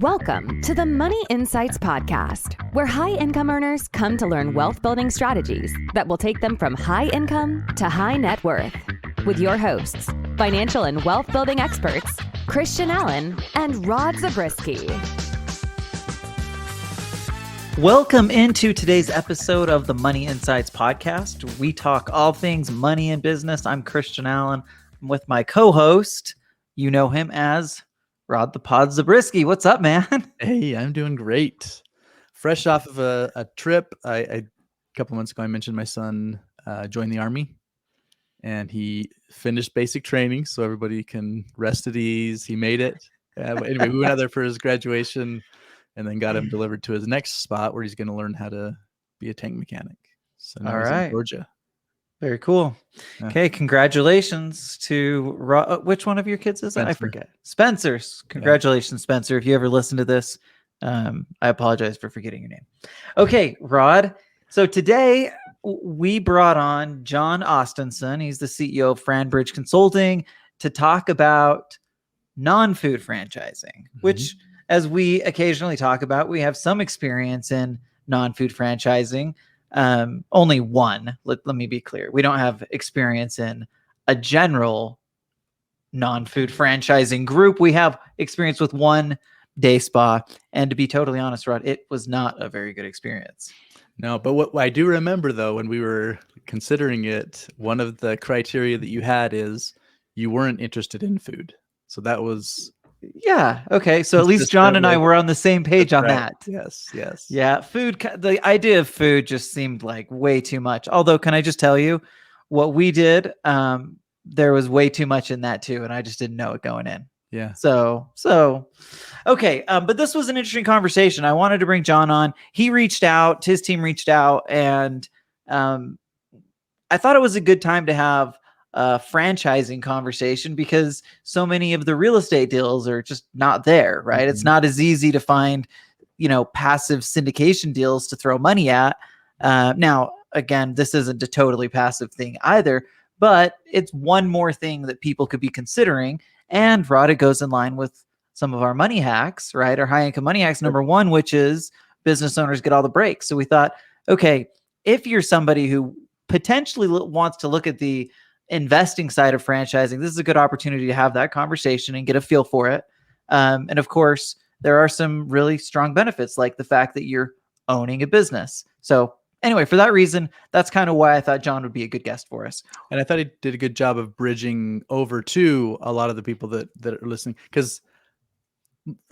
Welcome to the Money Insights Podcast, where high-income earners come to learn wealth-building strategies that will take them from high income to high net worth. With your hosts, financial and wealth-building experts, Christian Allen and Rod Zabriskie. Welcome into today's episode of the Money Insights Podcast. We talk all things money and business. I'm Christian Allen. I'm with my co-host. You know him as Rod the Pod Zabriskie. What's up, man? Hey, I'm doing great. Fresh off of a trip. A couple months ago, I mentioned my son joined the Army, and he finished basic training, so everybody can rest at ease. He made it. But anyway, we went out there for his graduation, and then got him delivered to his next spot where he's going to learn how to be a tank mechanic. So now he's in Georgia. Very cool. Yeah. Okay, congratulations to which one of your kids is it? I forget. Spencer's. Congratulations, Spencer. If you ever listen to this, I apologize for forgetting your name. Okay, Rod. So today we brought on Jon Ostenson. He's the CEO of Franbridge Consulting to talk about non-food franchising, which, as we occasionally talk about, we have some experience in non-food franchising. Only one. Let me be clear. We don't have experience in a general non-food franchising group. We have experience with one day spa. And to be totally honest, Rod, it was not a very good experience. No, but what I do remember, though, when we were considering it, one of the criteria that you had is you weren't interested in food. So that was... Yeah. Okay. So at least John and I were on the same page on that. Yes. Yeah. Food. The idea of food just seemed like way too much. Although, can I just tell you what we did? There was way too much in that too. And I just didn't know it going in. Yeah. So okay. But this was an interesting conversation. I wanted to bring John on. He reached out, his team reached out, and I thought it was a good time to have franchising conversation because so many of the real estate deals are just not there, right? It's not as easy to find, passive syndication deals to throw money at. Now, again, this isn't a totally passive thing either, but it's one more thing that people could be considering. And Rod, it goes in line with some of our money hacks, right? Our high income money hacks, number one, which is business owners get all the breaks. So we thought, okay, if you're somebody who potentially wants to look at the investing side of franchising, this is a good opportunity to have that conversation and get a feel for it. And of course, there are some really strong benefits, like the fact that you're owning a business. So anyway, for that reason, that's kind of why I thought John would be a good guest for us. And I thought he did a good job of bridging over to a lot of the people that are listening. Because,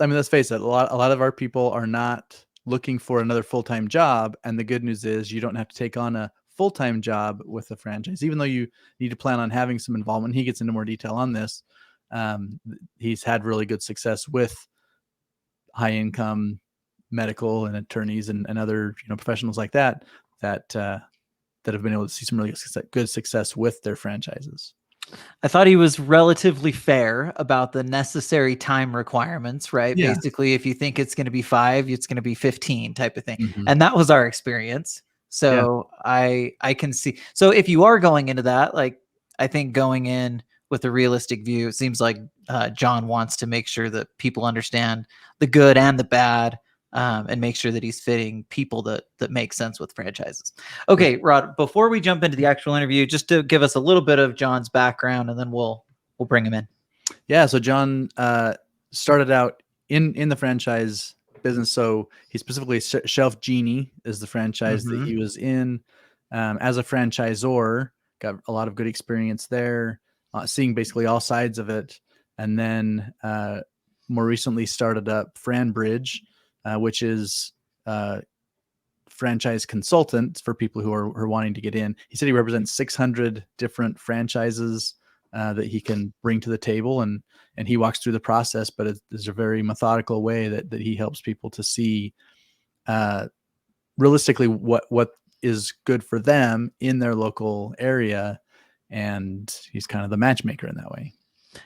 I mean, let's face it, a lot of our people are not looking for another full-time job. And the good news is you don't have to take on a full-time job with a franchise, even though you need to plan on having some involvement. He gets into more detail on this. He's had really good success with high income medical and attorneys and other professionals like that have been able to see some really good success with their franchises. I thought he was relatively fair about the necessary time requirements, right? Yeah. Basically, if you think it's going to be 5, it's going to be 15 type of thing. And that was our experience. So yeah. I can see. So if you are going into that, like, I think going in with a realistic view, it seems like John wants to make sure that people understand the good and the bad, and make sure that he's fitting people that make sense with franchises. Okay, Rod, before we jump into the actual interview, just to give us a little bit of John's background, and then we'll bring him in. Yeah. So John started out in the franchise business. So he specifically Shelf Genie is the franchise that he was in as a franchisor. Got a lot of good experience there, seeing basically all sides of it. And then more recently started up Franbridge, which is franchise consultant for people who are wanting to get in. He said he represents 600 different franchises that he can bring to the table, and he walks through the process, but it's a very methodical way that he helps people to see realistically what is good for them in their local area. And he's kind of the matchmaker in that way.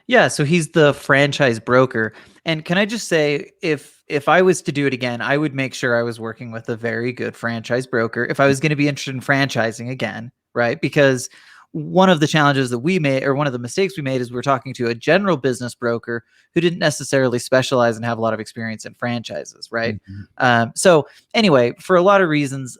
Yeah. So he's the franchise broker. And can I just say, if I was to do it again, I would make sure I was working with a very good franchise broker if I was going to be interested in franchising again, right? Because one of the challenges that we made, or one of the mistakes we made, is we were talking to a general business broker who didn't necessarily specialize and have a lot of experience in franchises, right? So anyway, for a lot of reasons,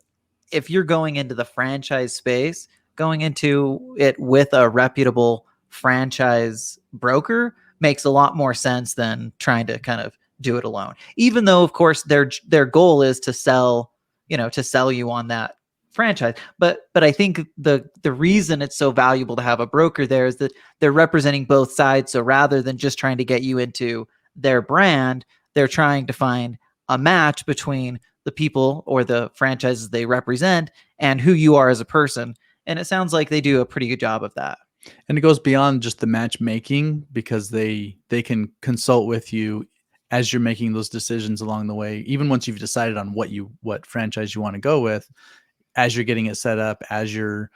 if you're going into the franchise space, going into it with a reputable franchise broker makes a lot more sense than trying to kind of do it alone. Even though, of course, their goal is to sell, to sell you on that franchise. But I think the reason it's so valuable to have a broker there is that they're representing both sides. So rather than just trying to get you into their brand, they're trying to find a match between the people or the franchises they represent and who you are as a person. And it sounds like they do a pretty good job of that. And it goes beyond just the matchmaking, because they can consult with you as you're making those decisions along the way. Even once you've decided on what franchise you want to go with, as you're getting it set up, as you're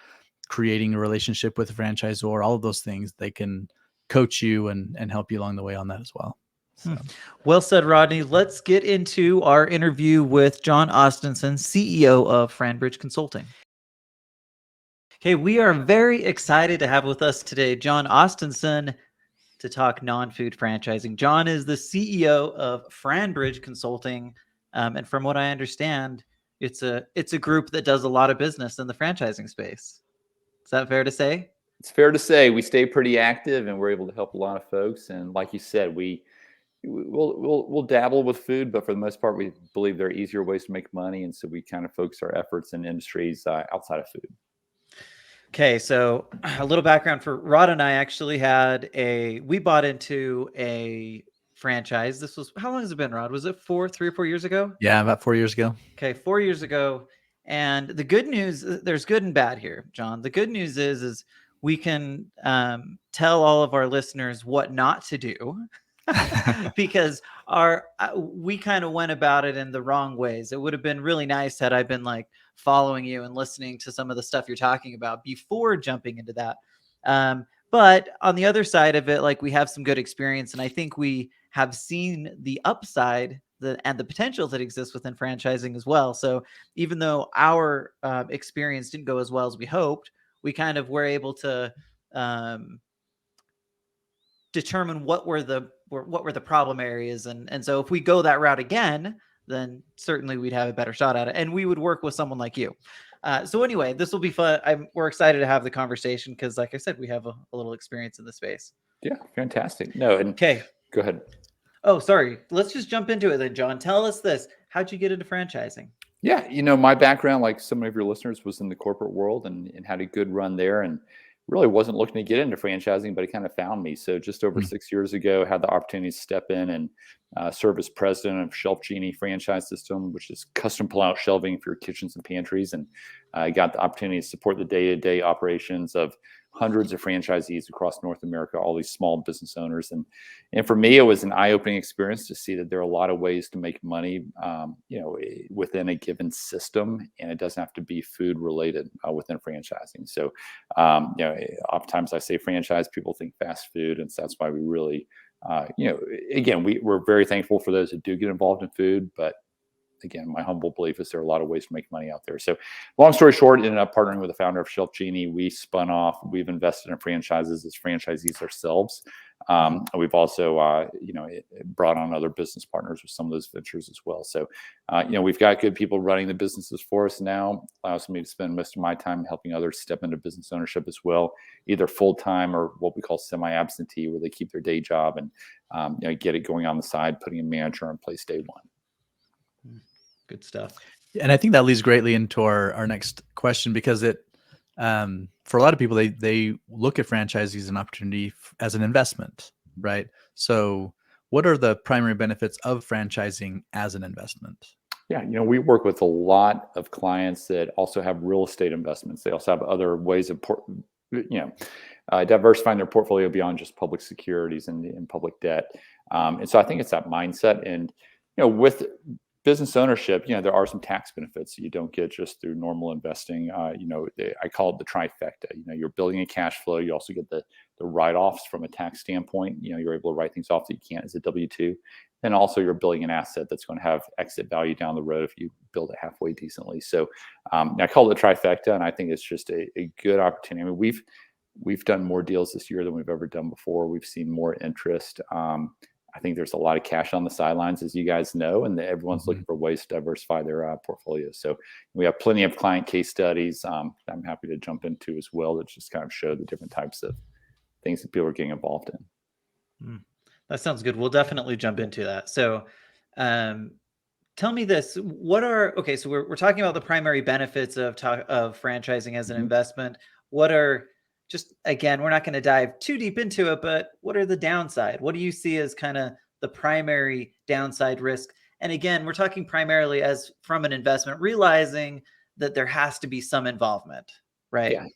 creating a relationship with the franchisor, all of those things, they can coach you and help you along the way on that as well. So. Well said, Rodney. Let's get into our interview with Jon Ostenson, CEO of Franbridge Consulting. Okay, we are very excited to have with us today Jon Ostenson to talk non-food franchising. Jon is the CEO of Franbridge Consulting, and from what I understand, it's a group that does a lot of business in the franchising space. Is that fair to say? It's fair to say we stay pretty active, and we're able to help a lot of folks. And like you said, we'll dabble with food, but for the most part, we believe there are easier ways to make money, and so we kind of focus our efforts in industries outside of food. Okay, so a little background for Rod and I actually we bought into a franchise. This was, how long has it been, Rod? Was it 3 or 4 years ago? Yeah, about 4 years ago. Okay, 4 years ago. And the good news, there's good and bad here, Jon. The good news is we can tell all of our listeners what not to do because we kind of went about it in the wrong ways. It would have been really nice had I been like following you and listening to some of the stuff you're talking about before jumping into that. But on the other side of it, like, we have some good experience, and I think we have seen the upside and the potential that exists within franchising as well. So even though our experience didn't go as well as we hoped, we kind of were able to determine what were the problem areas, and so if we go that route again, then certainly we'd have a better shot at it, and we would work with someone like you. So anyway, this will be fun. We're excited to have the conversation because, like I said, we have a little experience in the space. Yeah, fantastic. No, and okay, go ahead. Oh, sorry. Let's just jump into it then, Jon. Tell us this. How'd you get into franchising? Yeah, my background, like so many of your listeners, was in the corporate world and had a good run there, and really wasn't looking to get into franchising, but it kind of found me. So just over 6 years ago, had the opportunity to step in and serve as president of Shelf Genie Franchise System, which is custom pull-out shelving for your kitchens and pantries. And I got the opportunity to support the day-to-day operations of hundreds of franchisees across North America, all these small business owners. And for me, it was an eye-opening experience to see that there are a lot of ways to make money, within a given system, and it doesn't have to be food related within franchising. So, oftentimes I say franchise, people think fast food, and so that's why we really, again, we're very thankful for those that do get involved in food, but again, my humble belief is there are a lot of ways to make money out there. So long story short, ended up partnering with the founder of Shelf Genie. We spun off, we've invested in franchises as franchisees ourselves. We've also, brought on other business partners with some of those ventures as well. So, we've got good people running the businesses for us now. Allows me to spend most of my time helping others step into business ownership as well, either full-time or what we call semi-absentee, where they keep their day job and, get it going on the side, putting a manager in place day one. Good stuff. And I think that leads greatly into our next question, because it, for a lot of people, they look at franchisees as an opportunity as an investment, right? So what are the primary benefits of franchising as an investment? Yeah, we work with a lot of clients that also have real estate investments. They also have other ways of, diversifying their portfolio beyond just public securities and public debt. And so I think it's that mindset. And, with business ownership, there are some tax benefits that you don't get just through normal investing. I call it the trifecta. You're building a cash flow. You also get the write-offs from a tax standpoint. You're able to write things off that you can't as a W-2. And also you're building an asset that's going to have exit value down the road if you build it halfway decently. So I call it the trifecta, and I think it's just a good opportunity. I mean, we've done more deals this year than we've ever done before. We've seen more interest. I think there's a lot of cash on the sidelines, as you guys know, and everyone's looking for ways to diversify their portfolios. So we have plenty of client case studies I'm happy to jump into as well that just kind of show the different types of things that people are getting involved in. That sounds good. We'll definitely jump into that. So tell me this, so we're talking about the primary benefits of franchising as an investment. What are, just again, we're not going to dive too deep into it, but what are the downside? What do you see as kind of the primary downside risk? And again, we're talking primarily as from an investment, realizing that there has to be some involvement, right? Yeah.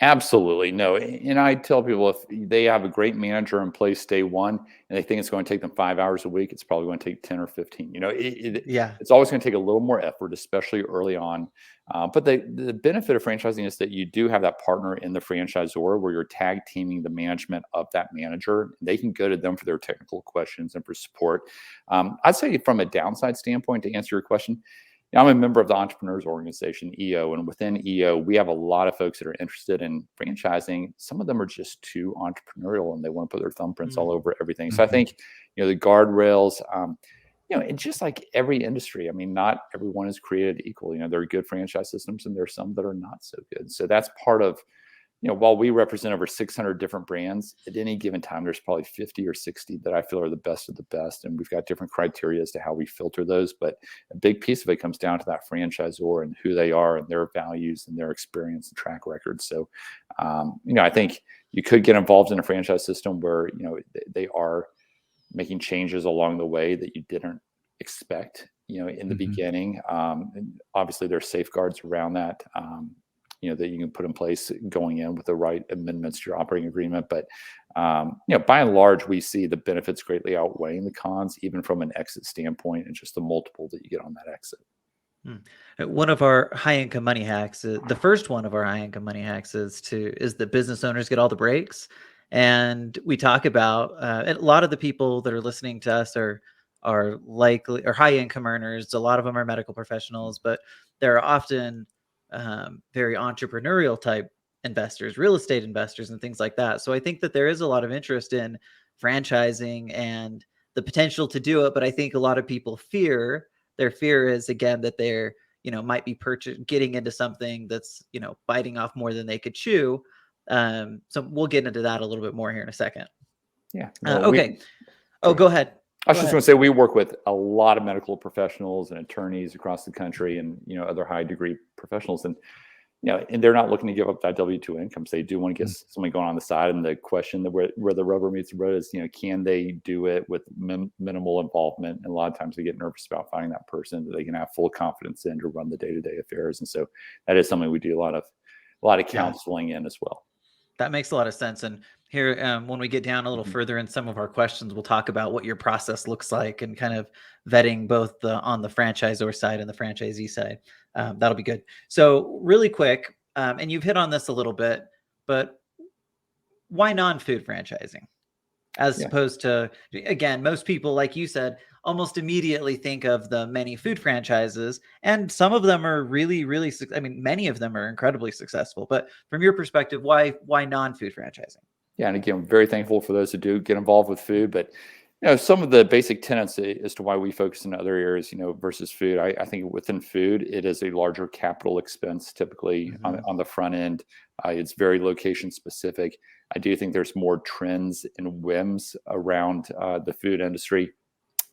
Absolutely. No. And I tell people, if they have a great manager in place day one and they think it's going to take them 5 hours a week, it's probably going to take 10 or 15. It's always going to take a little more effort, especially early on. But the benefit of franchising is that you do have that partner in the franchisor where you're tag teaming the management of that manager. They can go to them for their technical questions and for support. I'd say from a downside standpoint, to answer your question, I'm a member of the Entrepreneurs Organization, EO, and within EO, we have a lot of folks that are interested in franchising. Some of them are just too entrepreneurial and they want to put their thumbprints all over everything. So I think, the guardrails, and just like every industry, I mean, not everyone is created equal. There are good franchise systems and there are some that are not so good. So that's part of, while we represent over 600 different brands, at any given time, there's probably 50 or 60 that I feel are the best of the best. And we've got different criteria as to how we filter those. But a big piece of it comes down to that franchisor and who they are and their values and their experience and track record. So, I think you could get involved in a franchise system where, they are making changes along the way that you didn't expect, in the beginning. And obviously, there's safeguards around that. That you can put in place going in with the right amendments to your operating agreement. But, by and large, we see the benefits greatly outweighing the cons, even from an exit standpoint and just the multiple that you get on that exit. One of our high income money hacks, the first one of our high income money hacks is that business owners get all the breaks. And we talk about, and a lot of the people that are listening to us are likely, or high income earners. A lot of them are medical professionals, but they're often very entrepreneurial type investors, real estate investors, and things like that. So I think that there is a lot of interest in franchising and the potential to do it. But I think a lot of people their fear is, again, that they're, might be getting into something that's, biting off more than they could chew. So we'll get into that a little bit more here in a second. Yeah. Okay. Go ahead. I was just going to say, we work with a lot of medical professionals and attorneys across the country and, other high degree professionals. And, and they're not looking to give up that W-2 incomes. They do want to get something going on the side. And the question where the rubber meets the road is, can they do it with minimal involvement? And a lot of times they get nervous about finding that person that they can have full confidence in to run the day-to-day affairs. And so that is something we do a lot of counseling in as well. That makes a lot of sense. And here, when we get down a little further in some of our questions, we'll talk about what your process looks like and kind of vetting both on the franchisor side and the franchisee side. That'll be good. So really quick, and you've hit on this a little bit, but why non-food franchising? As opposed to, again, most people, like you said, almost immediately think of the many food franchises, and some of them are really, really, many of them are incredibly successful. But from your perspective, why non-food franchising? Yeah, and again, I'm very thankful for those who do get involved with food. But some of the basic tenets as to why we focus in other areas, versus food. I think within food, it is a larger capital expense, typically on the front end. It's very location specific. I do think there's more trends and whims around the food industry.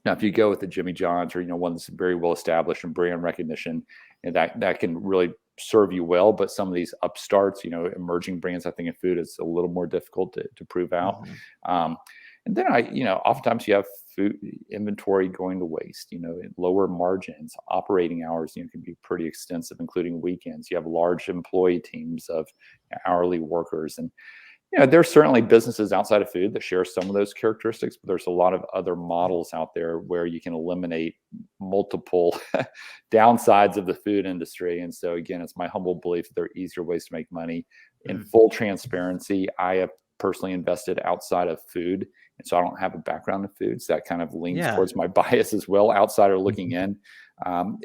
Now, if you go with the Jimmy John's or, one that's very well established and brand recognition, and that can really serve you well. But some of these upstarts, emerging brands, I think in food is a little more difficult to prove out. And then oftentimes you have food inventory going to waste, lower margins, operating hours, can be pretty extensive, including weekends. You have large employee teams of hourly workers. And, there's certainly businesses outside of food that share some of those characteristics, but there's a lot of other models out there where you can eliminate multiple downsides of the food industry. And so again, it's my humble belief that there are easier ways to make money. In full transparency, I have personally invested outside of food. And so I don't have a background in food. So that kind of leans towards my bias as well, outsider looking in. And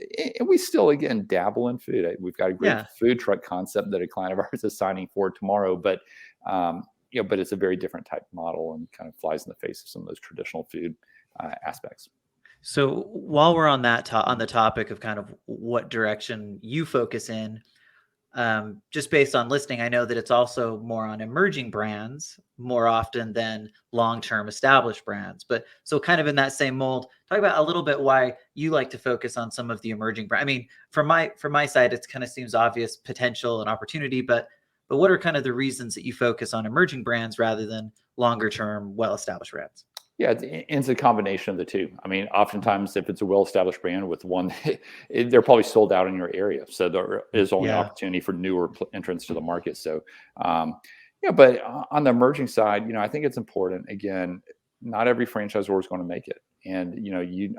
we still, again, dabble in food. We've got a great food truck concept that a client of ours is signing for tomorrow. But But it's a very different type of model and kind of flies in the face of some of those traditional food aspects. So while we're on that on the topic of kind of what direction you focus in, just based on listening, I know that it's also more on emerging brands more often than long-term established brands. But so kind of in that same mold, talk about a little bit why you like to focus on some of the emerging brands. I mean, from my side, it kind of seems obvious potential and opportunity, but what are kind of the reasons that you focus on emerging brands rather than longer-term, well-established brands? Yeah, it's a combination of the two. I mean, oftentimes if it's a well-established brand with one, they're probably sold out in your area. So there is only opportunity for newer entrants to the market. So, but on the emerging side, I think it's important. Again, not every franchisor is going to make it. And,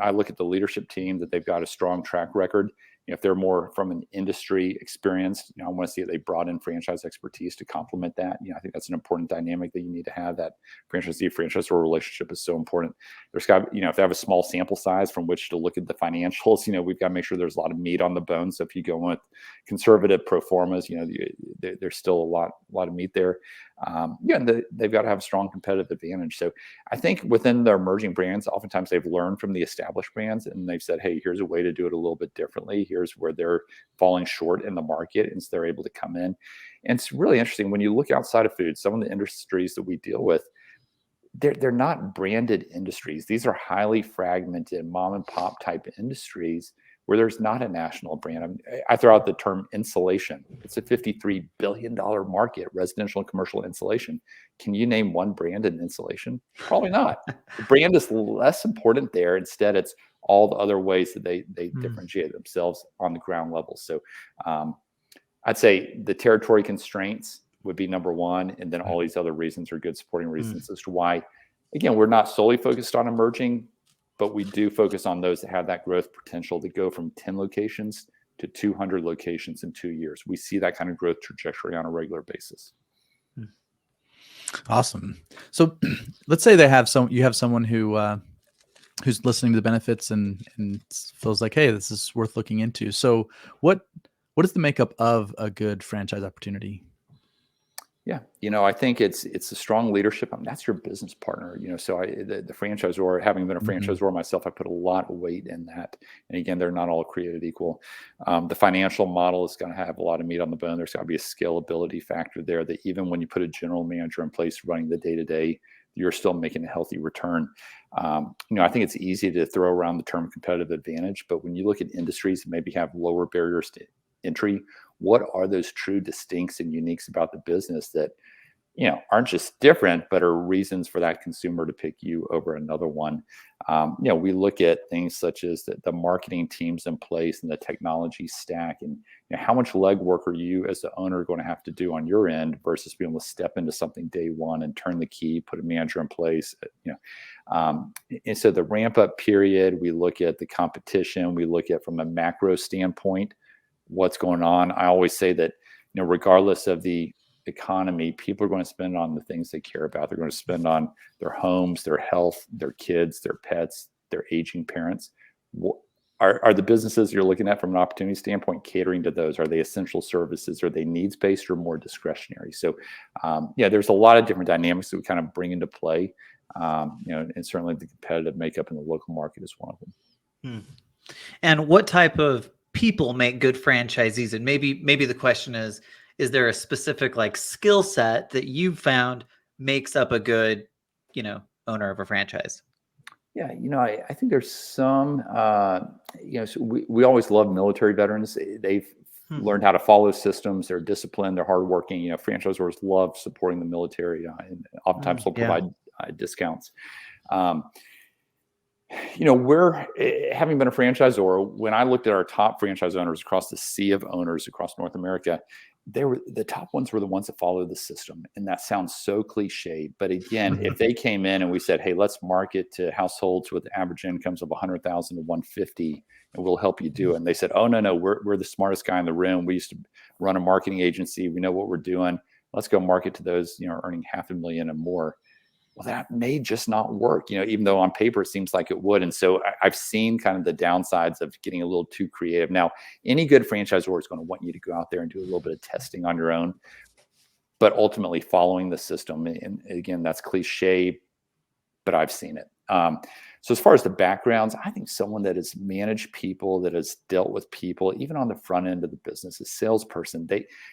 I look at the leadership team that they've got a strong track record. If they're more from an industry experience, I want to see that they brought in franchise expertise to complement that. I think that's an important dynamic that you need to have. That franchisor relationship is so important. There's got, if they have a small sample size from which to look at the financials, we've got to make sure there's a lot of meat on the bone. So if you go with conservative pro formas, there's still a lot of meat there. And they've got to have a strong competitive advantage. So I think within the emerging brands, oftentimes they've learned from the established brands and they've said, hey, here's a way to do it a little bit differently. Here's where they're falling short in the market. And so they're able to come in. And it's really interesting when you look outside of food, some of the industries that we deal with, they're not branded industries. These are highly fragmented mom and pop type industries where there's not a national brand. I throw out the term insulation. It's a $53 billion market, residential and commercial insulation. Can you name one brand in insulation? Probably not. The brand is less important there. Instead, it's all the other ways that they differentiate themselves on the ground level. So I'd say the territory constraints would be number one. And then all these other reasons are good supporting reasons as to why, again, we're not solely focused on emerging, but we do focus on those that have that growth potential to go from 10 locations to 200 locations in 2 years. We see that kind of growth trajectory on a regular basis. Awesome. So let's say you have someone who's listening to the benefits and feels like, hey, this is worth looking into. So what is the makeup of a good franchise opportunity? Yeah, I think it's a strong leadership. I mean, that's your business partner. So the franchisor, having been a franchisor myself, I put a lot of weight in that. And again, they're not all created equal. The financial model is going to have a lot of meat on the bone. There's got to be a scalability factor there that even when you put a general manager in place running the day-to-day, you're still making a healthy return. I think it's easy to throw around the term competitive advantage, but when you look at industries that maybe have lower barriers to entry, what are those true distincts and uniques about the business that, aren't just different, but are reasons for that consumer to pick you over another one? We look at things such as the marketing teams in place and the technology stack, and how much legwork are you as the owner going to have to do on your end versus being able to step into something day one and turn the key, put a manager in place, and so the ramp up period, we look at the competition, we look at from a macro standpoint, what's going on. I always say that, regardless of the economy, people are going to spend on the things they care about. They're going to spend on their homes, their health, their kids, their pets, their aging parents. Are the businesses you're looking at from an opportunity standpoint catering to those? Are they essential services? Are they needs-based or more discretionary? So, there's a lot of different dynamics that we kind of bring into play. And certainly the competitive makeup in the local market is one of them. And what type of people make good franchisees? And maybe the question is there a specific skill set that you've found makes up a good, owner of a franchise? Yeah, I think there's some, so we always love military veterans. They've learned how to follow systems. They're disciplined. They're hardworking. Franchisors love supporting the military, and oftentimes they'll provide discounts. We're having been a franchisor. When I looked at our top franchise owners across the sea of owners across North America, the top ones were the ones that followed the system. And that sounds so cliche, but again, if they came in and we said, hey, let's market to households with average incomes of 100,000 to 150, and we'll help you do it. And they said, oh, no, we're the smartest guy in the room. We used to run a marketing agency. We know what we're doing. Let's go market to those, earning $500,000 and more. Well, that may just not work, even though on paper it seems like it would. And so I've seen kind of the downsides of getting a little too creative. Now, any good franchisor is going to want you to go out there and do a little bit of testing on your own. but ultimately following the system. And again, that's cliche, but I've seen it. So as far as the backgrounds, I think someone that has managed people, that has dealt with people, even on the front end of the business, a salesperson,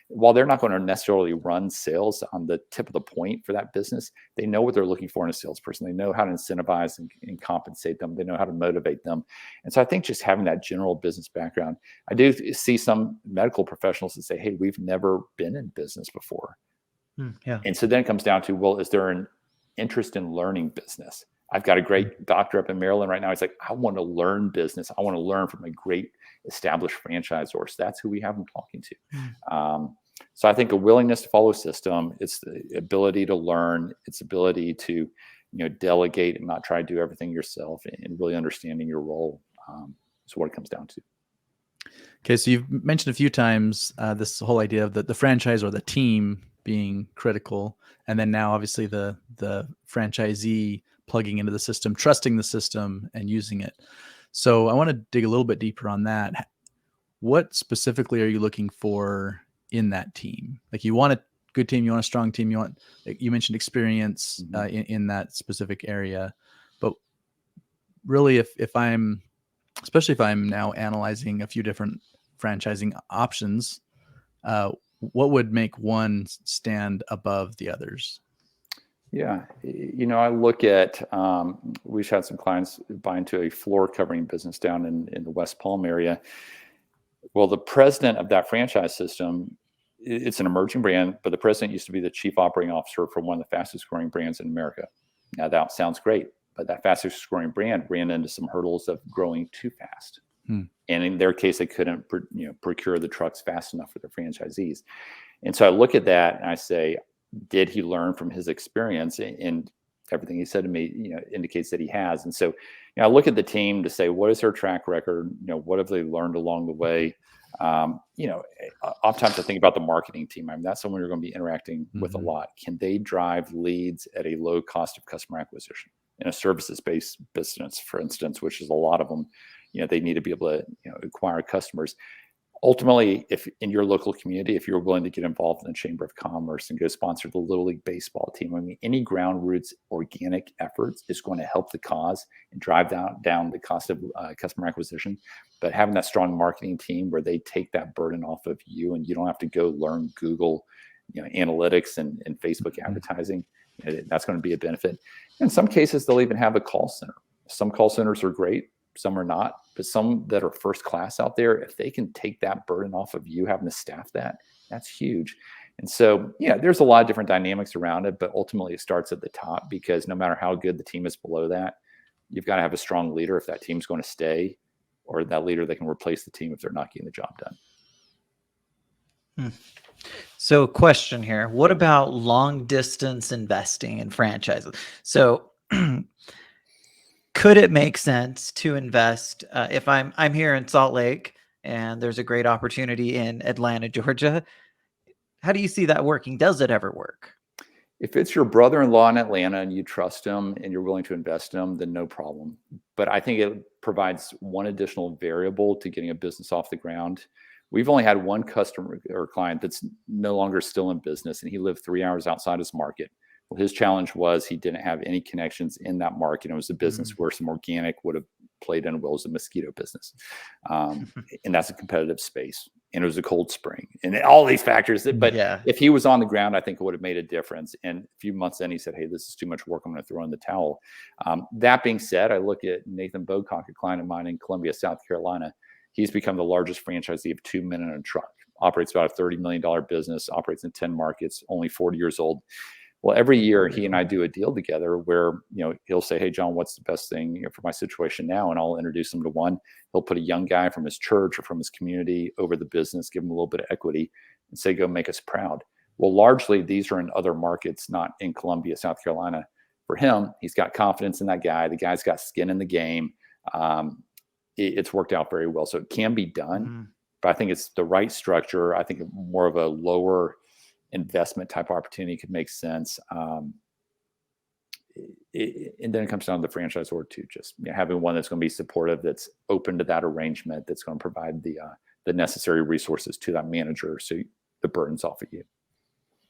while they're not going to necessarily run sales on the tip of the point for that business, they know what they're looking for in a salesperson. They know how to incentivize and compensate them. They know how to motivate them. And so I think just having that general business background, I do see some medical professionals that say, hey, we've never been in business before. Yeah. And so then it comes down to, well, is there an interest in learning business? I've got a great doctor up in Maryland right now. He's like, I want to learn business. I want to learn from a great established franchisor. So that's who we have him talking to. So I think a willingness to follow a system, it's the ability to learn, it's ability to, delegate and not try to do everything yourself, and really understanding your role is what it comes down to. Okay, so you've mentioned a few times this whole idea of the franchise or the team being critical, and then now obviously the franchisee plugging into the system, trusting the system, and using it. So I want to dig a little bit deeper on that. What specifically are you looking for in that team? Like, you want a good team, you want a strong team, you mentioned experience in that specific area, but really especially if I'm now analyzing a few different franchising options, what would make one stand above the others? Yeah. I look at, we've had some clients buy into a floor covering business down in the West Palm area. Well, the president of that franchise system, it's an emerging brand, but the president used to be the chief operating officer for one of the fastest growing brands in America. Now that sounds great, but that fastest growing brand ran into some hurdles of growing too fast. And in their case, they couldn't, procure the trucks fast enough for their franchisees. And so I look at that and I say, did he learn from his experience? And everything he said to me, indicates that he has. And so, I look at the team to say, what is their track record? What have they learned along the way? Oftentimes I think about the marketing team. I mean, that's someone you're going to be interacting with a lot. Can they drive leads at a low cost of customer acquisition in a services-based business, for instance, which is a lot of them? They need to be able to, acquire customers. Ultimately, if in your local community, if you're willing to get involved in the Chamber of Commerce and go sponsor the Little League baseball team, I mean, any ground roots organic efforts is going to help the cause and drive down the cost of customer acquisition. But having that strong marketing team where they take that burden off of you, and you don't have to go learn Google, analytics and Facebook advertising, that's going to be a benefit. In some cases, they'll even have a call center. Some call centers are great. Some are not, but some that are first class out there, if they can take that burden off of you having to staff that's huge. And so, there's a lot of different dynamics around it, but ultimately it starts at the top, because no matter how good the team is below that, you've got to have a strong leader if that team's going to stay, or that leader that can replace the team if they're not getting the job done. So question here, what about long distance investing in franchises? So could it make sense to invest if I'm here in Salt Lake and there's a great opportunity in Atlanta, Georgia? How do you see that working? Does it ever work? If it's your brother-in-law in Atlanta and you trust him and you're willing to invest in him, then no problem. But I think it provides one additional variable to getting a business off the ground. We've only had one customer or client that's no longer still in business, and he lived 3 hours outside his market. Well, his challenge was he didn't have any connections in that market. It was a business where some organic would have played in well. It was a mosquito business. And that's a competitive space. And it was a cold spring and all these factors. But if he was on the ground, I think it would have made a difference. And a few months in, he said, hey, this is too much work. I'm going to throw in the towel. That being said, I look at Nathan Bocock, a client of mine in Columbia, South Carolina. He's become the largest franchisee of 2 Men in a Truck. Operates about a $30 million business, operates in 10 markets, only 40 years old. Well, every year he and I do a deal together where, he'll say, hey, John, what's the best thing for my situation now? And I'll introduce him to one. He'll put a young guy from his church or from his community over the business, give him a little bit of equity and say, go make us proud. Well, largely these are in other markets, not in Columbia, South Carolina. For him, he's got confidence in that guy. The guy's got skin in the game. It's worked out very well. So it can be done, but I think it's the right structure. I think more of a lower investment type opportunity could make sense. And then it comes down to the franchisor too, just having one that's going to be supportive, that's open to that arrangement, that's going to provide the necessary resources to that manager, so the burden's off of you.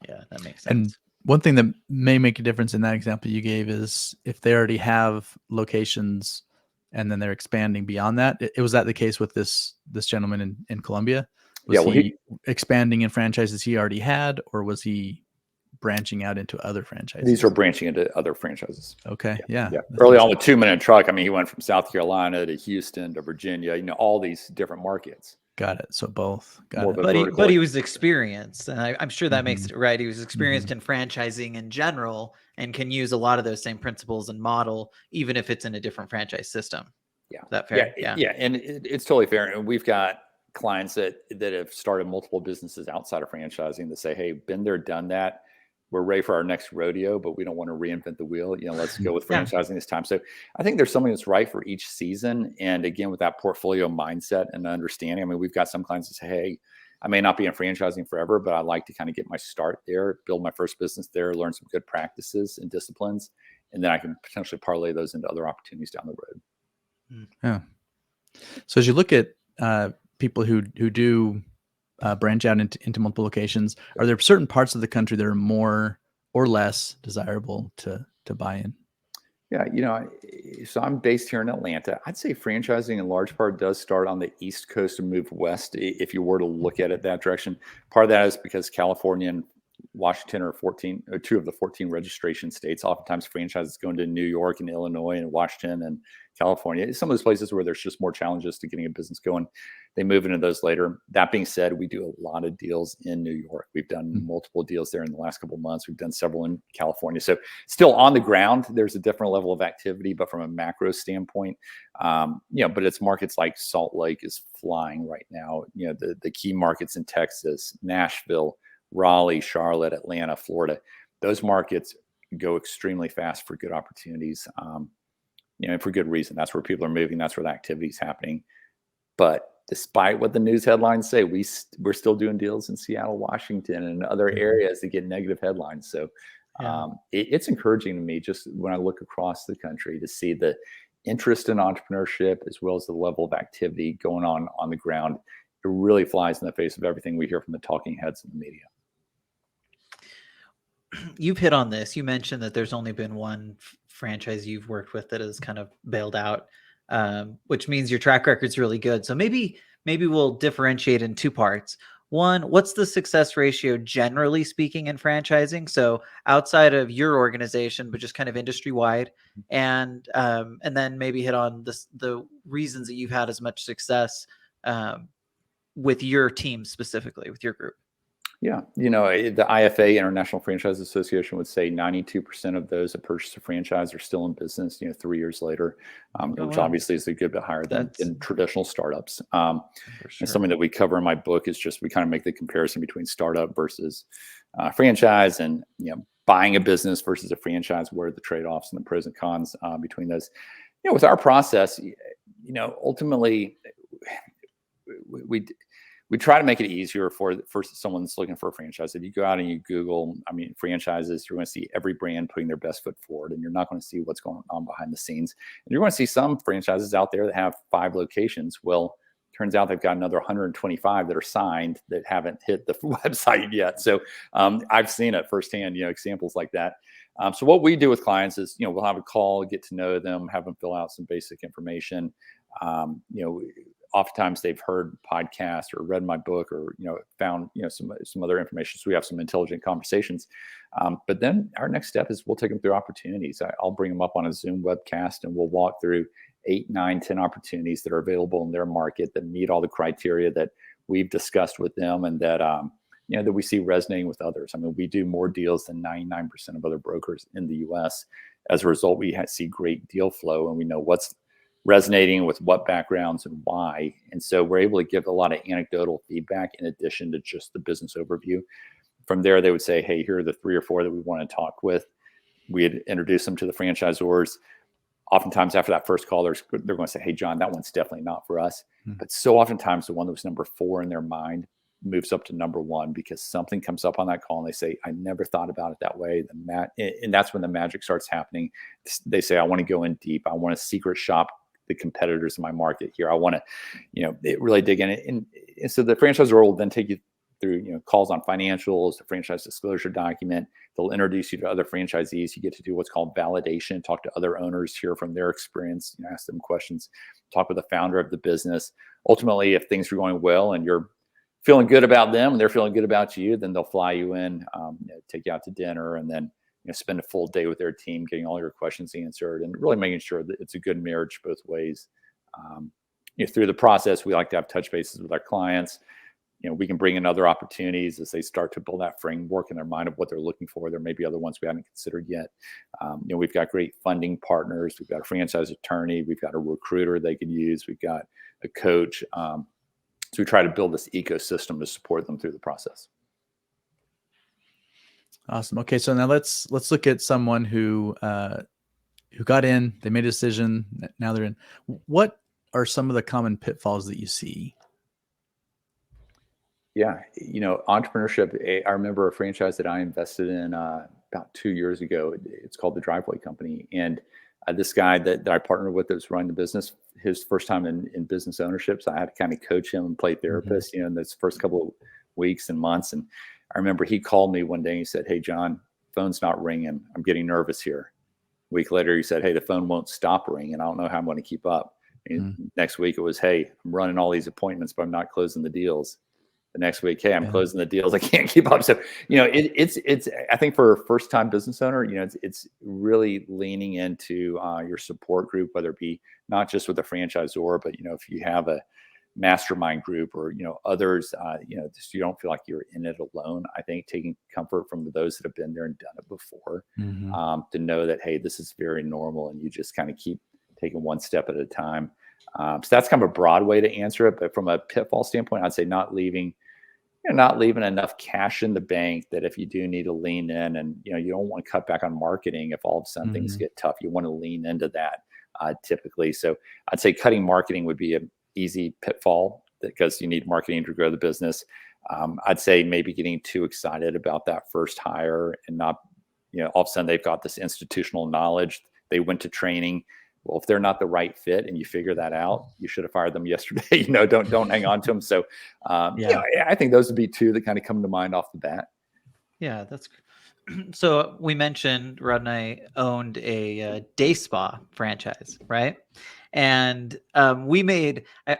Yeah, that makes And sense. one thing that may make a difference in that example you gave is if they already have locations and then they're expanding beyond that. Was that the case with this gentleman in Colombia? Was Yeah, well, he expanding in franchises he already had, or was he branching out into other franchises? these are branching into other franchises. Okay. Yeah. Yeah. That Early makes on with 2 Minute Truck, I mean, he went from South Carolina to Houston to Virginia, all these different markets. Got it. So both. Got More it. of a But vertical. he was experienced, and I'm sure that makes Mhm. it right. He was experienced in franchising in general and can use a lot of those same principles and model, even if it's in a different franchise system. Yeah. Is that fair? Yeah. And it's totally fair. And we've got clients that have started multiple businesses outside of franchising that say, hey, been there, done that. We're ready for our next rodeo, but we don't want to reinvent the wheel. Let's go with Yeah. franchising this time. So I think there's something that's right for each season. And again, with that portfolio mindset and understanding, I mean, we've got some clients that say, hey, I may not be in franchising forever, but I'd like to kind of get my start there, build my first business there, learn some good practices and disciplines, and then I can potentially parlay those into other opportunities down the road. Yeah. So as you look at people who do branch out into multiple locations, are there certain parts of the country that are more or less desirable to buy in? Yeah, so I'm based here in Atlanta. I'd say franchising in large part does start on the East Coast and move west if you were to look at it that direction. Part of that is because California and Washington are 2 of the 14 registration states. Oftentimes franchises go into New York and Illinois and Washington and California. Some of those places where there's just more challenges to getting a business going, they move into those later. That being said, we do a lot of deals in New York. We've done multiple deals there in the last couple of months. We've done several in California. So still on the ground, there's a different level of activity, but from a macro standpoint, but it's markets like Salt Lake is flying right now. The key markets in Texas, Nashville, Raleigh, Charlotte, Atlanta, Florida, those markets go extremely fast for good opportunities. And for good reason. That's where people are moving. That's where the activity is happening. But despite what the news headlines say, we're still doing deals in Seattle, Washington, and other areas that get negative headlines. So it's encouraging to me just when I look across the country to see the interest in entrepreneurship as well as the level of activity going on the ground. It really flies in the face of everything we hear from the talking heads in the media. You've hit on this. You mentioned that there's only been one franchise you've worked with that has kind of bailed out, which means your track record's really good. So maybe we'll differentiate in two parts. One, what's the success ratio generally speaking in franchising? So outside of your organization, but just kind of industry wide, and then maybe hit on the reasons that you've had as much success with your team specifically, with your group. Yeah. The IFA, International Franchise Association, would say 92% of those that purchase a franchise are still in business, 3 years later, which obviously is a good bit higher than traditional startups. And something that we cover in my book is just we kind of make the comparison between startup versus franchise and, buying a business versus a franchise, what are the trade-offs and the pros and cons between those. With our process, ultimately, we try to make it easier for someone that's looking for a franchise. If you go out and you Google, franchises, you're going to see every brand putting their best foot forward, and you're not going to see what's going on behind the scenes. And you're going to see some franchises out there that have 5 locations. Well, turns out they've got another 125 that are signed that haven't hit the website yet. So I've seen it firsthand, examples like that. So what we do with clients is, we'll have a call, get to know them, have them fill out some basic information. Oftentimes they've heard podcasts or read my book or, found, some other information. So we have some intelligent conversations. But then our next step is we'll take them through opportunities. I'll bring them up on a Zoom webcast and we'll walk through 8, 9, 10 opportunities that are available in their market that meet all the criteria that we've discussed with them and that, that we see resonating with others. We do more deals than 99% of other brokers in the US. As a result, we see great deal flow and we know what's resonating with what backgrounds and why. And so we're able to give a lot of anecdotal feedback in addition to just the business overview. From there, they would say, hey, here are the 3 or 4 that we want to talk with. We'd introduce them to the franchisors. Oftentimes after that first call, they're going to say, hey, John, that one's definitely not for us. But so oftentimes the one that was number 4 in their mind moves up to number 1 because something comes up on that call and they say, I never thought about it that way. And that's when the magic starts happening. They say, I want to go in deep. I want to secret shop the competitors in my market here. I want to, really dig in it. And so the franchisor will then take you through, calls on financials, the franchise disclosure document. They'll introduce you to other franchisees. You get to do what's called validation, talk to other owners, hear from their experience, ask them questions, talk with the founder of the business. Ultimately, if things are going well and you're feeling good about them and they're feeling good about you, then they'll fly you in, take you out to dinner, and then spend a full day with their team, getting all your questions answered, and really making sure that it's a good marriage both ways. Through the process, we like to have touch bases with our clients. We can bring in other opportunities as they start to build that framework in their mind of what they're looking for. There may be other ones we haven't considered yet. We've got great funding partners. We've got a franchise attorney. We've got a recruiter they can use. We've got a coach. So we try to build this ecosystem to support them through the process. Awesome. Okay, so now let's look at someone who got in, they made a decision, now they're in. What are some of the common pitfalls that you see? Yeah, entrepreneurship. I remember a franchise that I invested in about 2 years ago. It's called the Driveway Company, and this guy that I partnered with that was running the business, his first time in business ownership. So I had to kind of coach him and play therapist, in those first couple of weeks and months. And I remember he called me one day and he said, "Hey, John, phone's not ringing. I'm getting nervous here." A week later, he said, "Hey, the phone won't stop ringing. I don't know how I'm going to keep up." Next week, it was, "Hey, I'm running all these appointments, but I'm not closing the deals." The next week, "Hey, I'm closing the deals. I can't keep up." So, it's I think for a first time business owner, it's really leaning into your support group, whether it be not just with a franchisor, but, if you have a mastermind group or, others, just you don't feel like you're in it alone. I think taking comfort from those that have been there and done it before, to know that, hey, this is very normal, and you just kind of keep taking one step at a time. So that's kind of a broad way to answer it. But from a pitfall standpoint, I'd say not leaving enough cash in the bank that if you do need to lean in, and, you don't want to cut back on marketing if all of a sudden things get tough, you want to lean into that typically. So I'd say cutting marketing would be an easy pitfall because you need marketing to grow the business. I'd say maybe getting too excited about that first hire and not, all of a sudden they've got this institutional knowledge. They went to training. Well, if they're not the right fit and you figure that out, you should have fired them yesterday. Don't hang on to them. So, I think those would be two that kind of come to mind off the bat. Yeah, that's so. We mentioned Rod and I owned a day spa franchise, right? And we made. I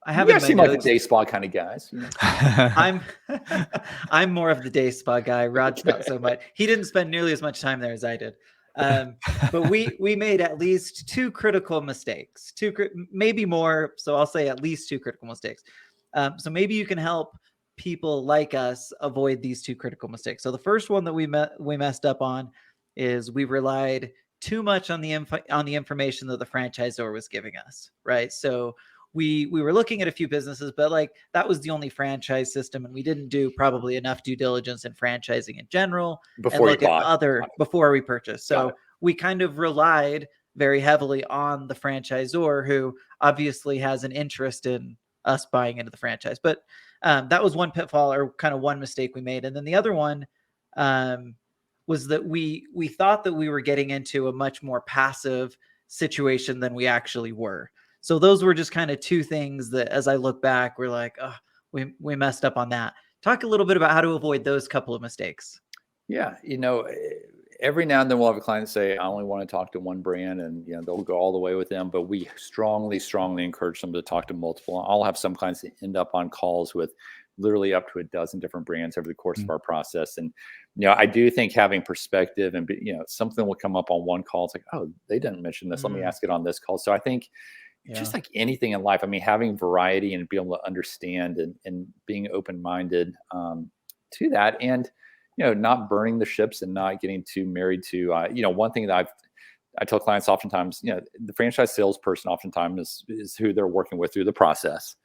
have. You guys seem like the day spa kind of guys. I'm more of the day spa guy. Rod's not so much. He didn't spend nearly as much time there as I did. But we made at least two critical mistakes, maybe more. So I'll say at least two critical mistakes. So maybe you can help people like us avoid these two critical mistakes. So the first one that we messed up on is we relied too much on the information that the franchisor was giving us, right? So we were looking at a few businesses, but that was the only franchise system, and we didn't do probably enough due diligence in franchising in general before we purchased. So we kind of relied very heavily on the franchisor, who obviously has an interest in us buying into the franchise. But that was one pitfall, or kind of one mistake we made. And then the other one was that we thought that we were getting into a much more passive situation than we actually were. So those were just kind of two things that, as I look back, we're like, oh, we messed up on that. Talk a little bit about how to avoid those couple of mistakes. Yeah. Every now and then we'll have a client say, "I only want to talk to one brand," and, they'll go all the way with them. But we strongly encourage them to talk to multiple. I'll have some clients that end up on calls with literally up to a dozen different brands over the course of our process. And, I do think having perspective and, something will come up on one call. It's like, "Oh, they didn't mention this. Let me ask it on this call." So I think, just like anything in life, I mean, having variety and being able to understand and being open-minded to that, and, not burning the ships and not getting too married to, one thing that I tell clients oftentimes, the franchise salesperson oftentimes is who they're working with through the process.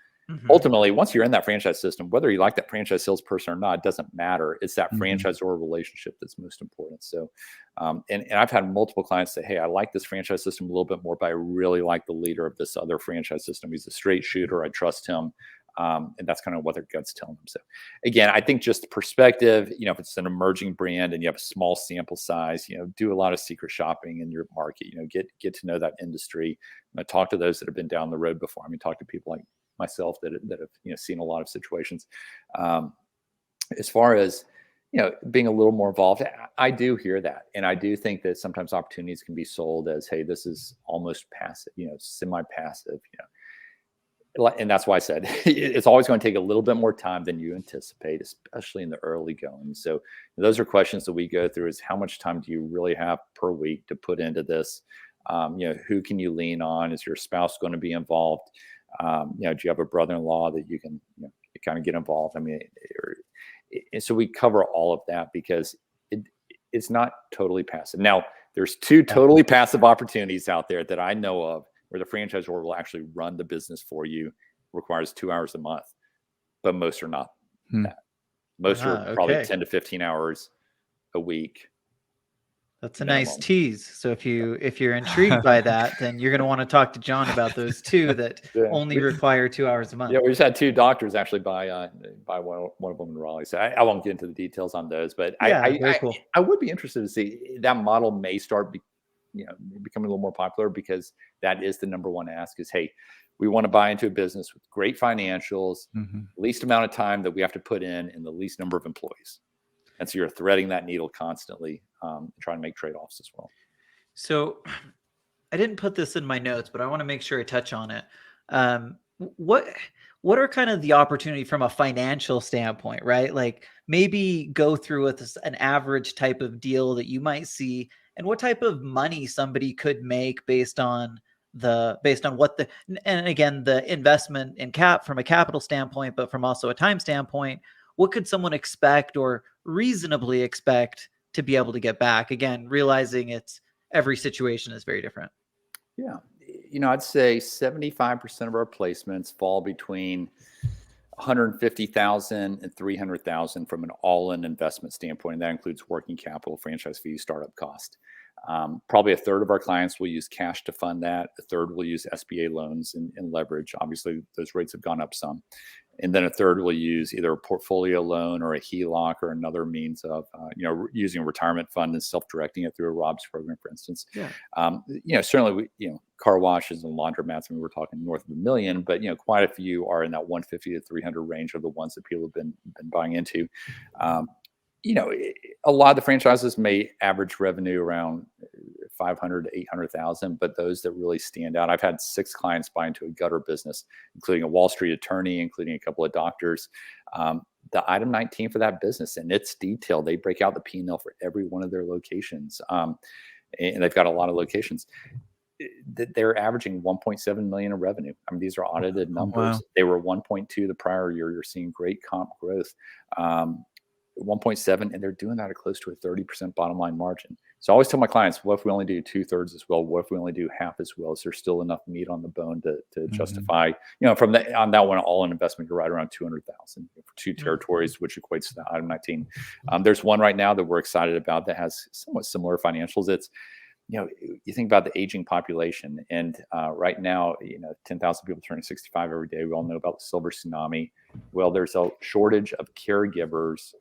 Ultimately, once you're in that franchise system, whether you like that franchise salesperson or not, it doesn't matter. It's that franchisor relationship that's most important. So, and I've had multiple clients say, "Hey, I like this franchise system a little bit more, but I really like the leader of this other franchise system. He's a straight shooter. I trust him." And that's kind of what their gut's telling them. So again, I think just perspective, if it's an emerging brand and you have a small sample size, do a lot of secret shopping in your market, get to know that industry, talk to those that have been down the road before. I mean, talk to people like myself that have, seen a lot of situations. as far as, being a little more involved, I do hear that. And I do think that sometimes opportunities can be sold as, hey, this is almost passive, semi-passive, and that's why I said it's always going to take a little bit more time than you anticipate, especially in the early going. So those are questions that we go through: is how much time do you really have per week to put into this? Who can you lean on? Is your spouse going to be involved? Do you have a brother-in-law that you can kind of get involved? So we cover all of that because it's not totally passive. Now, there's two totally passive opportunities out there that I know of, where the franchisor will actually run the business for you, requires 2 hours a month, but most are not that. Most are probably 10 to 15 hours a week. That's a nice tease. So if you're intrigued by that, then you're going to want to talk to Jon about those two that only require 2 hours a month. Yeah, we just had two doctors actually buy one of them in Raleigh. So I won't get into the details on those, but cool. I would be interested to see that model may start becoming a little more popular, because that is the number one ask is, hey, we want to buy into a business with great financials, least amount of time that we have to put in, and the least number of employees. And so you're threading that needle constantly, trying to make trade-offs as well. So I didn't put this in my notes, but I want to make sure I touch on it. What are kind of the opportunity from a financial standpoint, right? Like maybe go through with an average type of deal that you might see, and what type of money somebody could make based on what and again, the investment in from a capital standpoint, but from also a time standpoint, what could someone expect or reasonably expect to be able to get back? Again, realizing every situation is very different. Yeah. I'd say 75% of our placements fall between $150,000 and $300,000 from an all-in investment standpoint. And that includes working capital, franchise fees, startup cost. Probably a third of our clients will use cash to fund that. A third will use SBA loans and leverage. Obviously, those rates have gone up some. And then a third will use either a portfolio loan or a HELOC or another means of, using a retirement fund and self-directing it through a ROBS program, for instance. Yeah. Certainly, car washes and laundromats, we're talking north of $1 million, but, quite a few are in that 150 to 300 range of the ones that people have been buying into. A lot of the franchises may average revenue around 500 to 800,000, but those that really stand out, I've had 6 clients buy into a gutter business, including a Wall Street attorney, including a couple of doctors. The item 19 for that business, and it's detailed. They break out the P&L for every one of their locations. And they've got a lot of locations. They're averaging 1.7 million in revenue. These are audited numbers. Wow. They were 1.2 the prior year. You're seeing great comp growth. 1.7, and they're doing that at close to a 30% bottom line margin. So I always tell my clients, what if we only do 2/3 as well? What if we only do half as well? Is there still enough meat on the bone to justify, on that one, all in investment, you're right around 200,000 for 2 territories, which equates to the item 19. There's one right now that we're excited about that has somewhat similar financials. It's, you think about the aging population, and right now, 10,000 people turning 65 every day. We all know about the silver tsunami. Well, there's a shortage of caregivers,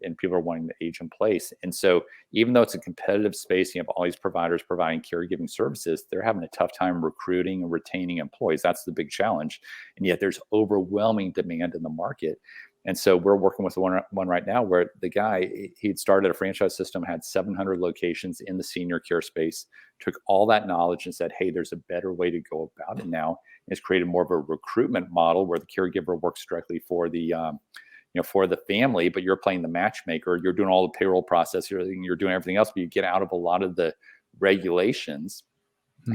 and people are wanting to age in place. And so even though it's a competitive space, you have all these providers providing caregiving services, they're having a tough time recruiting and retaining employees. That's the big challenge. And yet there's overwhelming demand in the market. And so we're working with one right now where the guy, he'd started a franchise system, had 700 locations in the senior care space, took all that knowledge and said, hey, there's a better way to go about it now. And it's created more of a recruitment model where the caregiver works directly for the family, but you're playing the matchmaker. You're doing all the payroll process. You're doing everything else, but you get out of a lot of the regulations.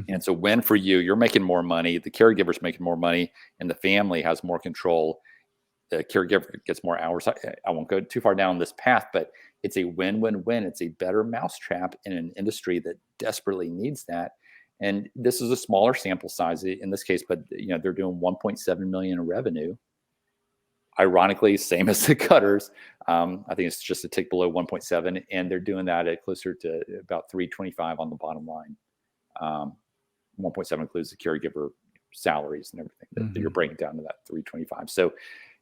And so when for you're making more money, the caregiver's making more money, and the family has more control. The caregiver gets more hours. I won't go too far down this path, but it's a win-win-win. It's a better mousetrap in an industry that desperately needs that. And this is a smaller sample size in this case, but they're doing 1.7 million in revenue. Ironically, same as the gutters. I think it's just a tick below 1.7, and they're doing that at closer to about 325 on the bottom line. 1.7 includes the caregiver salaries and everything that you're breaking down to that 325. So,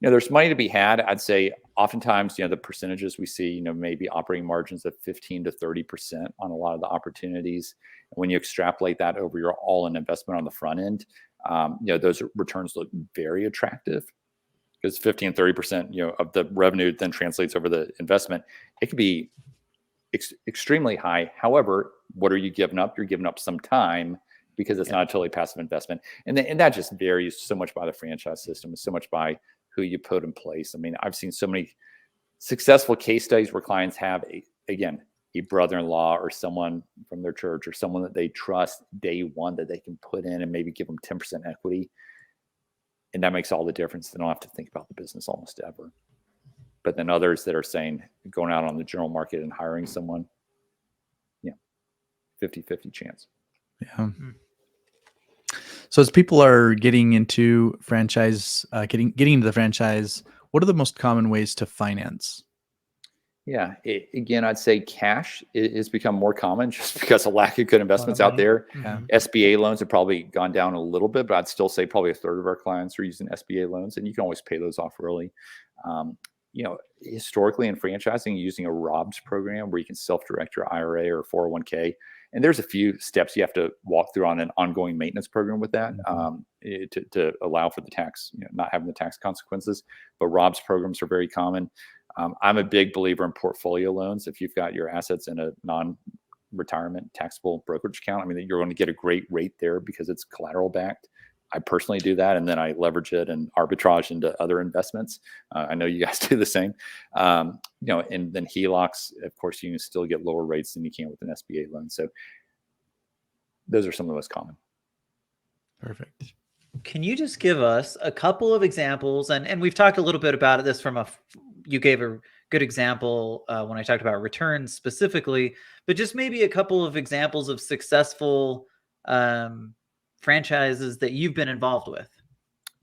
there's money to be had. I'd say oftentimes, the percentages we see, maybe operating margins of 15 to 30% on a lot of the opportunities. And when you extrapolate that over your all-in investment on the front end, those returns look very attractive. because 50 and 30%, of the revenue then translates over the investment. It could be extremely high. However, what are you giving up? You're giving up some time because it's not a totally passive investment. And that just varies so much by the franchise system, so much by who you put in place. I mean, I've seen so many successful case studies where clients have a brother-in-law or someone from their church or someone that they trust day one that they can put in and maybe give them 10% equity. And that makes all the difference. They don't have to think about the business almost ever. But then others that are saying, going out on the general market and hiring someone, 50-50 chance. Yeah. So as people are getting into franchise, getting into the franchise, what are the most common ways to finance? Yeah. Again, I'd say cash has become more common just because of lack of good investments out there. Yeah. SBA loans have probably gone down a little bit, but I'd still say probably a third of our clients are using SBA loans, and you can always pay those off early. Historically in franchising, using a ROBS program where you can self-direct your IRA or 401k. And there's a few steps you have to walk through on an ongoing maintenance program with that to allow for the tax, not having the tax consequences. But ROBS programs are very common. I'm a big believer in portfolio loans. If you've got your assets in a non-retirement taxable brokerage account, I mean, you're going to get a great rate there because it's collateral backed. I personally do that, and then I leverage it and arbitrage into other investments. I know you guys do the same. And then HELOCs, of course, you can still get lower rates than you can with an SBA loan. So those are some of the most common. Perfect. Can you just give us a couple of examples? And we've talked a little bit about this you gave a good example when I talked about returns specifically, but just maybe a couple of examples of successful franchises that you've been involved with.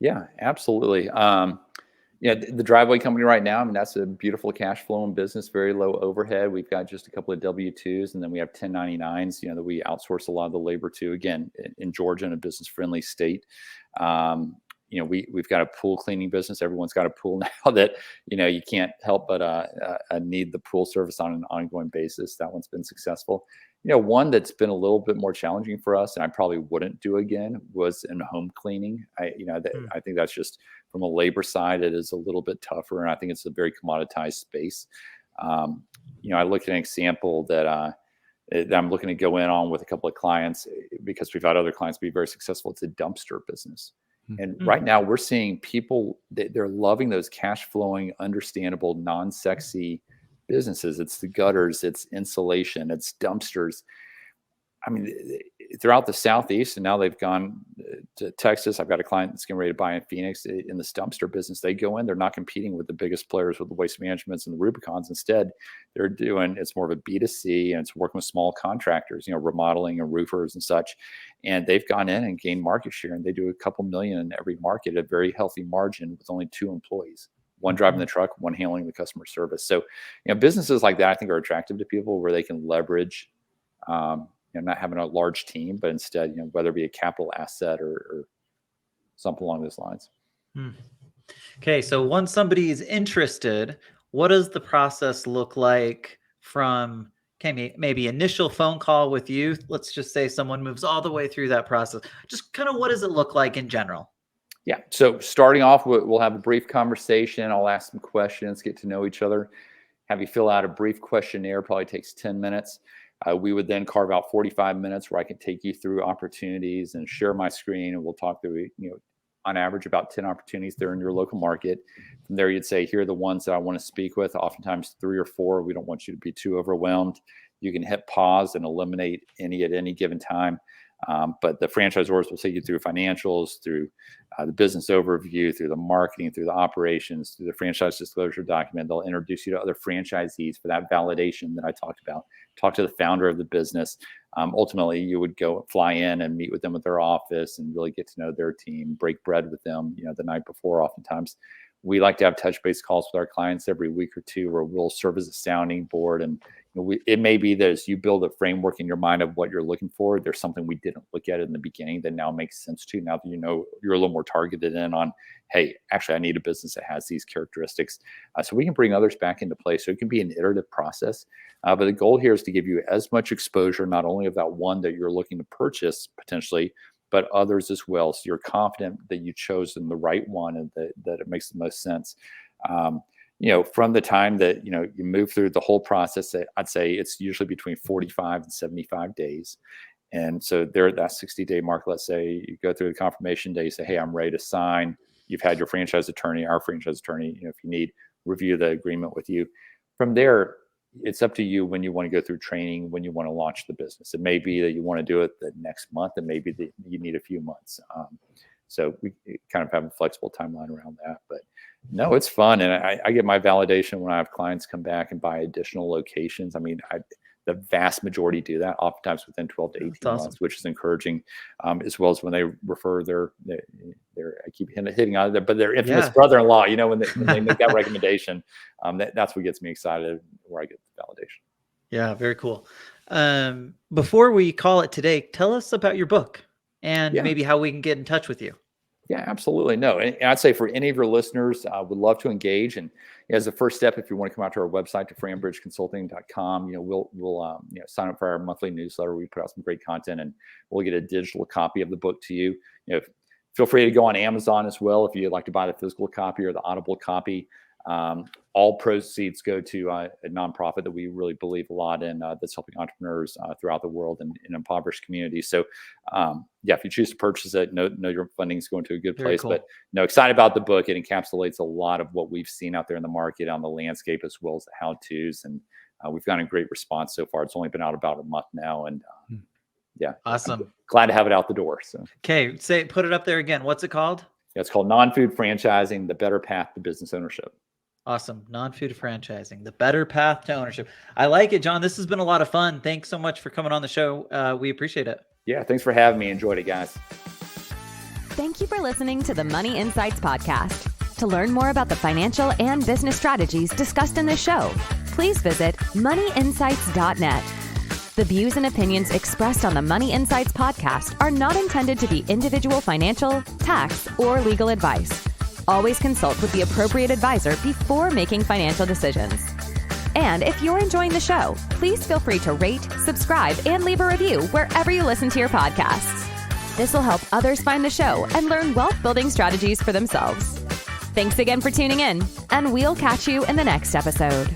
Yeah, absolutely. The driveway company right now, I mean, that's a beautiful cash flowing business, very low overhead. We've got just a couple of W-2s, and then we have 1099s, that we outsource a lot of the labor to, again, in Georgia, in a business friendly state. We've got a pool cleaning business. Everyone's got a pool now that, you can't help but need the pool service on an ongoing basis. That one's been successful. One that's been a little bit more challenging for us, and I probably wouldn't do again, was in home cleaning. I think that's just from a labor side, it is a little bit tougher, and I think it's a very commoditized space. I looked at an example that I'm looking to go in on with a couple of clients because we've had other clients be very successful. It's a dumpster business. And right now we're seeing people, they're loving those cash flowing, understandable, non-sexy businesses. It's the gutters, it's insulation, it's dumpsters. I mean, throughout the Southeast, and now they've gone to Texas. I've got a client that's getting ready to buy in Phoenix in the dumpster business. They go in, they're not competing with the biggest players with the Waste Managements and the Rubicons. Instead, it's more of a B2C, and it's working with small contractors, remodeling and roofers and such. And they've gone in and gained market share, and they do a couple million in every market at a very healthy margin with only 2 employees. One driving the truck, one handling the customer service. So, businesses like that, I think, are attractive to people where they can leverage, not having a large team, but instead, whether it be a capital asset or something along those lines. Okay. So once somebody is interested, what does the process look like from maybe initial phone call with you? Let's just say someone moves all the way through that process. Just kind of what does it look like in general? Yeah. So starting off, we'll have a brief conversation. I'll ask some questions, get to know each other, have you fill out a brief questionnaire, probably takes 10 minutes. We would then carve out 45 minutes where I can take you through opportunities and share my screen, and we'll talk through, on average about 10 opportunities there in your local market. From there, you'd say, here are the ones that I want to speak with, oftentimes 3 or 4. We don't want you to be too overwhelmed. You can hit pause and eliminate any at any given time. But the franchisors will take you through financials, through the business overview, through the marketing, through the operations, through the franchise disclosure document. They'll introduce you to other franchisees for that validation that I talked about. Talk to the founder of the business. Ultimately, you would go fly in and meet with them at their office and really get to know their team, break bread with them, the night before. Oftentimes, we like to have touch base calls with our clients every week or two where we'll serve as a sounding board. And it may be that as you build a framework in your mind of what you're looking for, there's something we didn't look at in the beginning that now makes sense to you. Now that you're a little more targeted in on, hey, actually, I need a business that has these characteristics. So we can bring others back into play. So it can be an iterative process. But the goal here is to give you as much exposure, not only of that one that you're looking to purchase potentially, but others as well. So you're confident that you've chosen the right one and that it makes the most sense. From the time that, you move through the whole process, I'd say it's usually between 45 and 75 days. And so there at that 60-day mark, let's say you go through the confirmation day, you say, hey, I'm ready to sign. You've had your franchise attorney, our franchise attorney, if you need, review the agreement with you. From there, it's up to you when you want to go through training, when you want to launch the business. It may be that you want to do it the next month, and maybe that you need a few months. So we kind of have a flexible timeline around that. But no, it's fun. And I get my validation when I have clients come back and buy additional locations. I mean, the vast majority do that, oftentimes within 12 to 18 months, which is encouraging, as well as when they refer their I keep hitting on it, but their infamous brother-in-law, when they make that recommendation, that's what gets me excited, where I get the validation. Yeah, very cool. Before we call it today, tell us about your book and maybe how we can get in touch with you. Yeah, absolutely. No, and I'd say for any of your listeners, would love to engage. And as a first step, if you want to come out to our website, to framebridgeconsulting.com, we'll sign up for our monthly newsletter. We put out some great content, and we'll get a digital copy of the book to you. Feel free to go on Amazon as well if you'd like to buy the physical copy or the Audible copy. All proceeds go to a nonprofit that we really believe a lot in, that's helping entrepreneurs throughout the world and in impoverished communities. So, if you choose to purchase it, know your funding is going to a good place. Cool. But excited about the book. It encapsulates a lot of what we've seen out there in the market, on the landscape, as well as the how-tos. And we've gotten a great response so far. It's only been out about a month now, and awesome. I'm glad to have it out the door. So, okay, put it up there again. What's it called? Yeah, it's called Non-Food Franchising: The Better Path to Business Ownership. Awesome. Non-food franchising, the better path to ownership. I like it, Jon. This has been a lot of fun. Thanks so much for coming on the show. We appreciate it. Yeah, thanks for having me. Enjoyed it, guys. Thank you for listening to the Money Insights podcast. To learn more about the financial and business strategies discussed in this show, please visit moneyinsights.net. The views and opinions expressed on the Money Insights podcast are not intended to be individual financial, tax, or legal advice. Always consult with the appropriate advisor before making financial decisions. And if you're enjoying the show, please feel free to rate, subscribe, and leave a review wherever you listen to your podcasts. This will help others find the show and learn wealth-building strategies for themselves. Thanks again for tuning in, and we'll catch you in the next episode.